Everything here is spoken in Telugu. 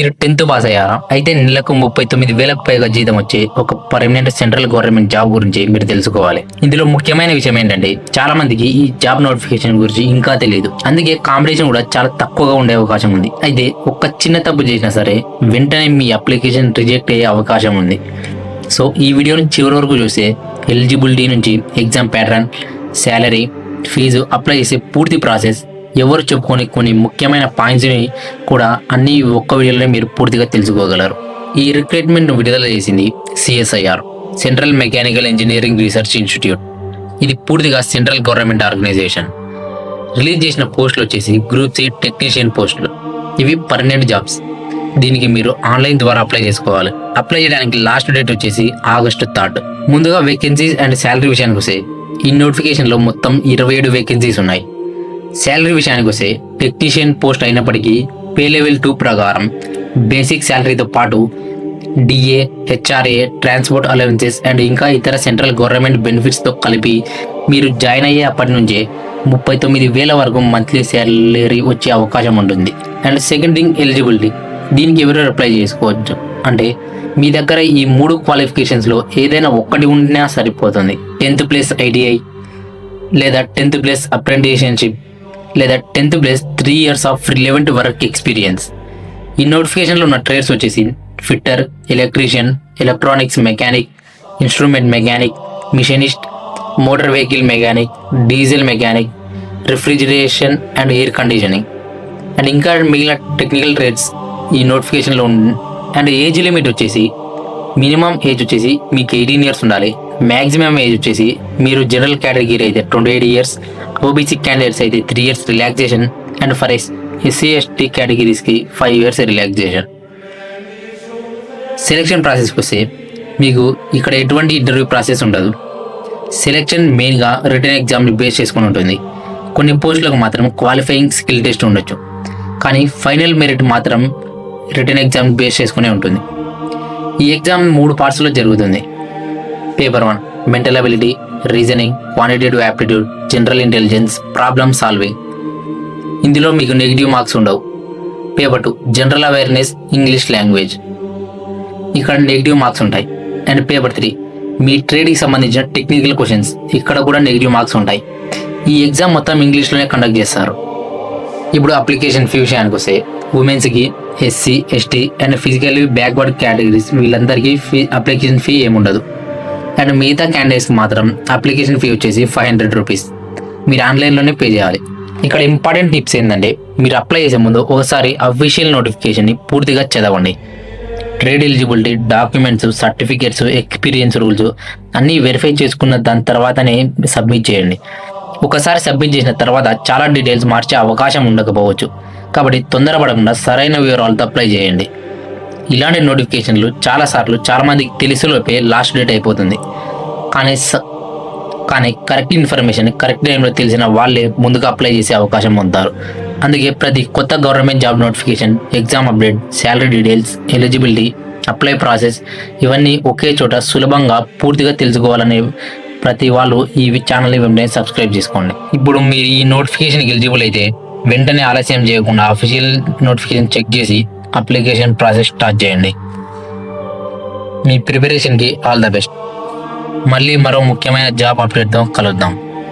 మీరు 10th పాస్ అయ్యారా? అయితే నెలకు 39,000కు పైగా జీతం వచ్చే ఒక పర్మనెంట్ సెంట్రల్ గవర్నమెంట్ జాబ్ గురించి మీరు తెలుసుకోవాలి. ఇందులో ముఖ్యమైన విషయం ఏంటంటే చాలా మందికి ఈ జాబ్ నోటిఫికేషన్ గురించి ఇంకా తెలియదు. అందుకే కాంపిటీషన్ కూడా చాలా తక్కువగా ఉండే అవకాశం ఉంది. అయితే ఒక్క చిన్న తప్పు చేసినా సరే వెంటనే మీ అప్లికేషన్ రిజెక్ట్ అయ్యే అవకాశం ఉంది. సో ఈ వీడియోని చివరి వరకు చూస్తే ఎలిజిబిలిటీ నుంచి exam pattern, salary, fees, apply చేసే పూర్తి ప్రాసెస్, ఎవరు చెప్పుకొని కొన్ని ముఖ్యమైన పాయింట్స్ని కూడా అన్ని ఒక్క వీడియోలో మీరు పూర్తిగా తెలుసుకోగలరు. ఈ రిక్రూట్మెంట్ను విడుదల చేసింది CSIR, central mechanical engineering research institute. ఇది పూర్తిగా సెంట్రల్ గవర్నమెంట్ ఆర్గనైజేషన్. రిలీజ్ చేసిన పోస్టులు వచ్చేసి గ్రూప్ C టెక్నీషియన్ పోస్టులు. ఇవి పర్మనెంట్ జాబ్స్. దీనికి మీరు ఆన్లైన్ ద్వారా అప్లై చేసుకోవాలి. అప్లై చేయడానికి లాస్ట్ డేట్ వచ్చేసి August 3rd. ముందుగా వేకెన్సీస్ అండ్ శాలరీ విషయానికి వస్తే ఈ నోటిఫికేషన్లో మొత్తం 27 వేకెన్సీస్ ఉన్నాయి. శాలరీ విషయానికి వస్తే టెక్నీషియన్ పోస్ట్ అయినప్పటికీ పే లెవెల్ 2 ప్రకారం బేసిక్ శాలరీతో పాటు DA, HRA, transport allowances and ఇంకా ఇతర సెంట్రల్ గవర్నమెంట్ బెనిఫిట్స్తో కలిపి మీరు జాయిన్ అయ్యే అప్పటి నుంచే 39,000 వరకు మంత్లీ శాలరీ వచ్చే అవకాశం ఉంటుంది. And second thing, eligibility. దీనికి ఎవరు అప్లై చేసుకోవచ్చు అంటే మీ దగ్గర ఈ 3 క్వాలిఫికేషన్స్లో ఏదైనా ఒక్కటి ఉన్నా సరిపోతుంది. 10th ప్లస్ ITI, లేదా 10th ప్లస్ అప్రెంటిస్షిప్, లేదా 10th plus 3 years of relevant work experience. ఈ నోటిఫికేషన్లో ఉన్న ట్రేడ్స్ వచ్చేసి fitter, electrician, electronics mechanic, instrument mechanic, machinist, motor vehicle mechanic, diesel mechanic, refrigeration and air conditioning and ఇంకా మిగిలిన టెక్నికల్ ట్రేడ్స్ ఈ నోటిఫికేషన్లో ఉంది. అండ్ ఏజ్ లిమిట్ వచ్చేసి మినిమం ఏజ్ వచ్చేసి మీకు 18 years ఉండాలి. మ్యాక్సిమం ఏజ్ వచ్చేసి మీరు జనరల్ కేటగిరీ అయితే 28 years, OBC క్యాండిడేట్స్ అయితే 3 years relaxation and for SC/ST కేటగిరీస్కి 5 years రిలాక్సేషన్. సెలెక్షన్ ప్రాసెస్కి వస్తే మీకు ఇక్కడ ఎటువంటి ఇంటర్వ్యూ ప్రాసెస్ ఉండదు. సెలెక్షన్ మెయిన్గా రిటర్న్ ఎగ్జామ్ని బేస్ చేసుకుని ఉంటుంది. కొన్ని పోస్టులకు మాత్రం క్వాలిఫైయింగ్ స్కిల్ టెస్ట్ ఉండొచ్చు, కానీ ఫైనల్ మెరిట్ మాత్రం రిటర్న్ ఎగ్జామ్ బేస్ చేసుకునే ఉంటుంది. ఈ ఎగ్జామ్ 3 పార్ట్స్లో జరుగుతుంది. Paper 1 mental ability, reasoning, quantitative aptitude, general intelligence, problem solving. ఇందులో మీకు నెగిటివ్ మార్క్స్ ఉండవు. Paper 2 general awareness, English language. ఇక్కడ నెగిటివ్ మార్క్స్ ఉంటాయి. అండ్ పేపర్ 3 మీ ట్రేడ్కి సంబంధించిన టెక్నికల్ క్వశ్చన్స్. ఇక్కడ కూడా నెగిటివ్ మార్క్స్ ఉంటాయి. ఈ ఎగ్జామ్ మొత్తం ఇంగ్లీష్లోనే కండక్ట్ చేస్తారు. ఇప్పుడు అప్లికేషన్ ఫీ విషయానికి వస్తే ఉమెన్స్కి, SC, ST and physically backward categories వీళ్ళందరికీ అప్లికేషన్ ఫీ ఏముండదు. అండ్ మిగతా క్యాండిడేట్స్కి మాత్రం అప్లికేషన్ ఫీ వచ్చేసి 500 rupees. మీరు ఆన్లైన్లోనే పే చేయాలి. ఇక్కడ ఇంపార్టెంట్ టిప్స్ ఏంటంటే మీరు అప్లై చేసే ముందు ఒకసారి అఫీషియల్ నోటిఫికేషన్ని పూర్తిగా చదవండి. Trade eligibility, documents, certificates, experience rules అన్నీ వెరిఫై చేసుకున్న దాని తర్వాతనే సబ్మిట్ చేయండి. ఒకసారి సబ్మిట్ చేసిన తర్వాత చాలా డీటెయిల్స్ మార్చే అవకాశం ఉండకపోవచ్చు. కాబట్టి తొందరపడకుండా సరైన వివరాలతో అప్లై చేయండి. ఇలాంటి నోటిఫికేషన్లు చాలాసార్లు చాలామందికి తెలిసేలోపే లాస్ట్ డేట్ అయిపోతుంది. కానీ కరెక్ట్ ఇన్ఫర్మేషన్ కరెక్ట్ టైంలో తెలిసిన వాళ్ళే ముందుగా అప్లై చేసే అవకాశం పొందుతారు. అందుకే ప్రతి కొత్త government job notification, exam update, salary details, eligibility, apply process ఇవన్నీ ఒకే చోట సులభంగా పూర్తిగా తెలుసుకోవాలనే ప్రతి వాళ్ళు ఈ ఛానల్ని వెంటనే సబ్స్క్రైబ్ చేసుకోండి. ఇప్పుడు మీరు ఈ నోటిఫికేషన్కి ఎలిజిబుల్ అయితే వెంటనే ఆలస్యం చేయకుండా అఫీషియల్ నోటిఫికేషన్ చెక్ చేసి అప్లికేషన్ ప్రాసెస్ స్టార్ట్ చేయండి. మీ ప్రిపరేషన్కి ఆల్ ద బెస్ట్. మళ్ళీ మరో ముఖ్యమైన జాబ్ అప్డేట్తో కలుద్దాం.